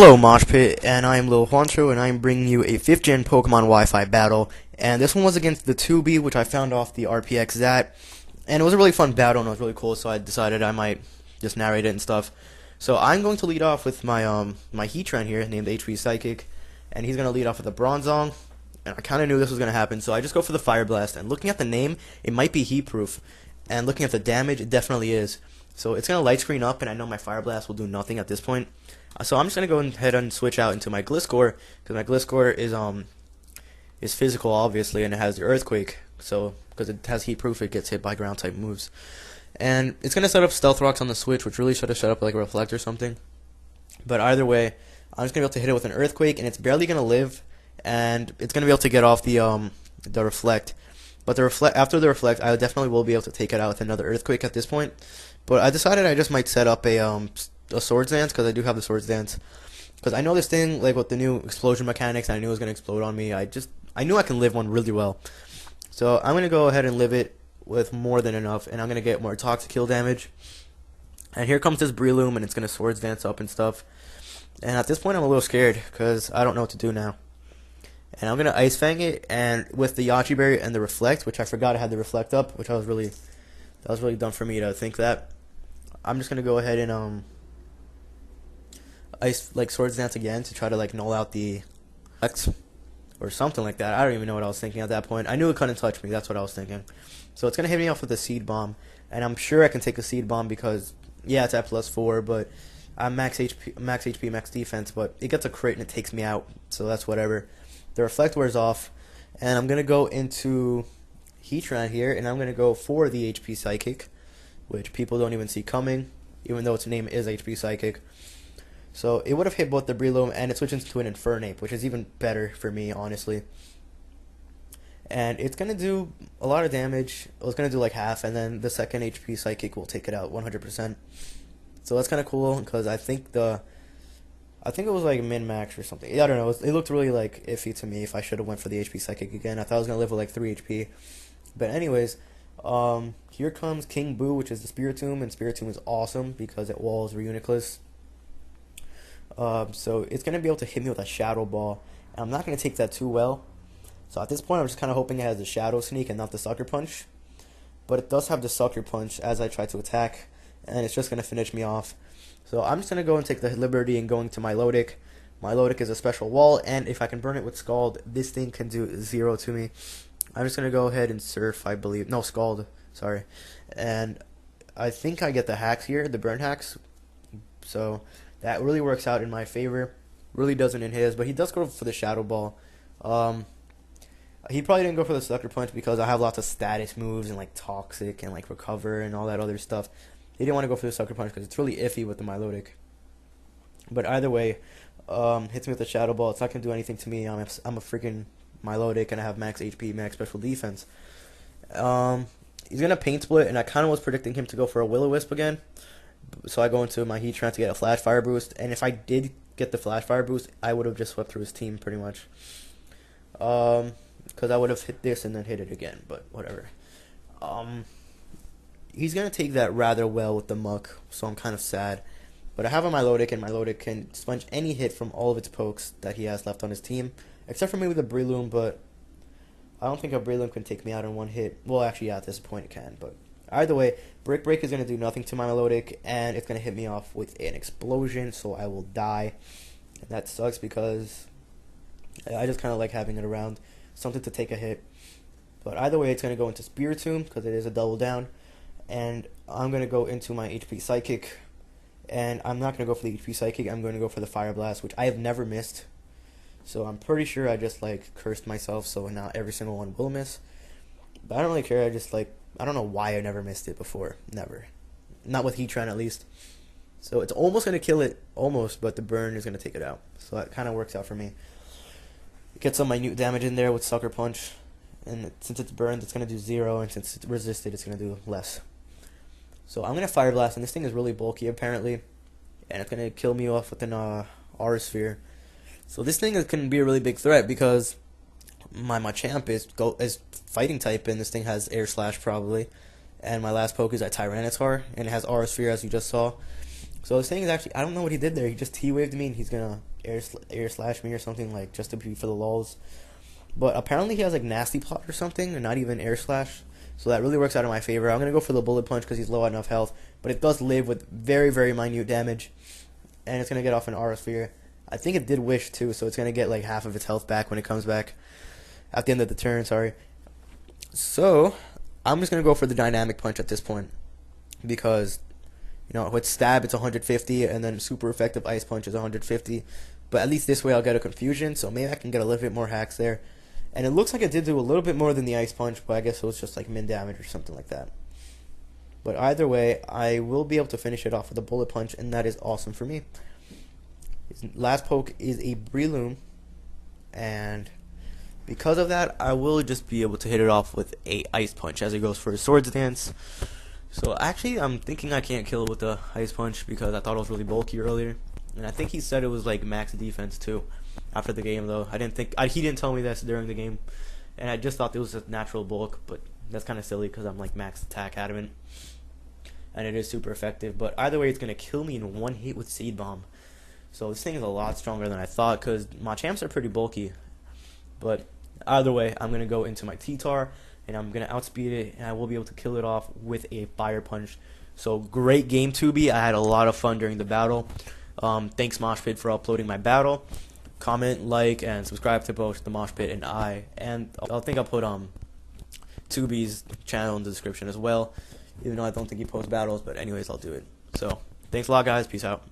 Hello Moshpit, and I am LiLxJuaNCho, and I am bringing you a 5th gen Pokemon Wi-Fi battle, and this one was against the TuBi, which I found off the RPX Zat, and it was a really fun battle, and it was really cool, so I decided I might just narrate it and stuff. So I'm going to lead off with my my Heatran here, named HP Psychic, and he's going to lead off with a Bronzong, and I kind of knew this was going to happen, so I just go for the Fire Blast, and looking at the name, it might be heat-proof, and looking at the damage, it definitely is. So it's going to light screen up, and I know my Fire Blast will do nothing at this point. So I'm just going to go ahead and switch out into my Gliscor, because my Gliscor is physical, obviously, and it has the Earthquake. So, because it has Heat Proof, it gets hit by Ground-type moves. And it's going to set up Stealth Rocks on the Switch, which really should have set up like a Reflect or something. But either way, I'm just going to be able to hit it with an Earthquake, and it's barely going to live, and it's going to be able to get off the Reflect. But after the Reflect, I definitely will be able to take it out with another Earthquake at this point. But I decided I just might set up a Swords Dance, because I do have the Swords Dance. Because I know this thing, like with the new explosion mechanics, I knew it was going to explode on me. I knew I can live one really well. So I'm going to go ahead and live it with more than enough, and I'm going to get more Toxic Kill damage. And here comes this Breloom, and it's going to Swords Dance up and stuff. And at this point, I'm a little scared, because I don't know what to do now. And I'm going to Ice Fang it, and with the Yachi Berry and the Reflect, which I forgot I had the Reflect up, which that was really dumb for me to think that. I'm just going to go ahead and Swords Dance again to try to like null out the X or something like that. I don't even know what I was thinking at that point. I knew it couldn't touch me. That's what I was thinking. So it's gonna hit me off with a Seed Bomb, and I'm sure I can take a Seed Bomb because yeah, it's at +4, but I'm max HP, max defense. But it gets a crit and it takes me out, so that's whatever. The Reflect wears off, and I'm gonna go into Heatran here, and I'm gonna go for the HP Psychic, which people don't even see coming, even though its name is HP Psychic. So it would have hit both the Breloom, and it switches to an Infernape, which is even better for me, honestly. And it's going to do a lot of damage. It's going to do like half, and then the second HP Psychic will take it out 100%. So that's kind of cool, because I think it was like min-max or something. I don't know. It looked really like iffy to me if I should have went for the HP Psychic again. I thought I was going to live with like 3 HP. But anyways, here comes King Boo, which is the Spiritomb, and Spiritomb is awesome because it walls Reuniclus. So it's going to be able to hit me with a Shadow Ball, and I'm not going to take that too well. So at this point, I'm just kind of hoping it has the Shadow Sneak and not the Sucker Punch. But it does have the Sucker Punch as I try to attack, and it's just going to finish me off. So I'm just going to go and take the liberty and going to my Milotic. Milotic is a special wall, and if I can burn it with Scald, this thing can do 0 to me. I'm just going to go ahead and Surf, I believe. No, Scald, sorry. And I think I get the hacks here, the burn hacks. So that really works out in my favor. Really doesn't in his, but he does go for the Shadow Ball. He probably didn't go for the Sucker Punch because I have lots of status moves and like Toxic and like Recover and all that other stuff. He didn't want to go for the Sucker Punch because it's really iffy with the Milotic. But either way, hits me with the Shadow Ball. It's not going to do anything to me. I'm a freaking Milotic, and I have max HP, max special defense. He's going to Paint Split, and I kind of was predicting him to go for a Will-O-Wisp again. So I go into my Heatran to get a Flash Fire boost, and if I did get the Flash Fire boost, I would have just swept through his team pretty much. Because I would have hit this and then hit it again, but whatever. He's going to take that rather well with the Muck, so I'm kind of sad. But I have a Milotic, and Milotic can sponge any hit from all of its pokes that he has left on his team, except for maybe the Breloom, but I don't think a Breloom can take me out in one hit. Well, actually, yeah, at this point it can, but either way, Brick Break is going to do nothing to my Milotic, and it's going to hit me off with an Explosion, so I will die. And that sucks because I just kind of like having it around. Something to take a hit. But either way, it's going to go into Spiritomb because it is a double down. And I'm going to go into my HP Psychic. And I'm not going to go for the HP Psychic. I'm going to go for the Fire Blast, which I have never missed. So I'm pretty sure I just like cursed myself, so now every single one will miss. But I don't really care. I don't know why I never missed it before. Never. Not with Heatran, at least. So it's almost going to kill it. Almost. But the burn is going to take it out. So that kind of works out for me. Get some minute damage in there with Sucker Punch. And since it's burned, it's going to do 0. And since it's resisted, it's going to do less. So I'm going to Fire Blast. And this thing is really bulky, apparently. And it's going to kill me off with an Aura Sphere. So this thing can be a really big threat because my Machamp is fighting type, and this thing has Air Slash probably, and my last poke is at Tyranitar, and it has Aura Sphere as you just saw. So this thing is actually, I don't know what he did there. He just T-waved me, and he's gonna air slash me or something, like just to be for the lulz. But apparently he has like nasty plot or something, and not even air slash. So that really works out in my favor. I'm gonna go for the bullet punch because he's low enough health, but it does live with very, very minute damage, and it's gonna get off an aura sphere. I think it did wish too, so it's gonna get like half of its health back when it comes back at the end of the turn. Sorry. So I'm just gonna go for the dynamic punch at this point because, you know, with stab it's 150, and then super effective ice punch is 150. But at least this way I'll get a confusion, so maybe I can get a little bit more hacks there. And it looks like it did do a little bit more than the ice punch, but I guess it was just like min damage or something like that. But either way, I will be able to finish it off with a bullet punch, and that is awesome for me. His last poke is a Breloom, and because of that, I will just be able to hit it off with a ice punch as it goes for a swords dance. So actually, I'm thinking I can't kill it with the ice punch because I thought it was really bulky earlier. And I think he said it was like max defense too after the game, though. He didn't tell me this during the game, and I just thought it was a natural bulk, but that's kind of silly because I'm like max attack adamant, and it is super effective. But either way, it's gonna kill me in one hit with Seed Bomb. So this thing is a lot stronger than I thought because my champs are pretty bulky. But either way, I'm gonna go into my T-Tar and I'm gonna outspeed it, and I will be able to kill it off with a fire punch. So great game, Tubi. I had a lot of fun during the battle. Thanks Moshpit for uploading my battle. Comment, like, and subscribe to both the Moshpit and I. And I think I'll put Tubi's channel in the description as well, even though I don't think he posts battles. But anyways, I'll do it. So thanks a lot, guys. Peace out.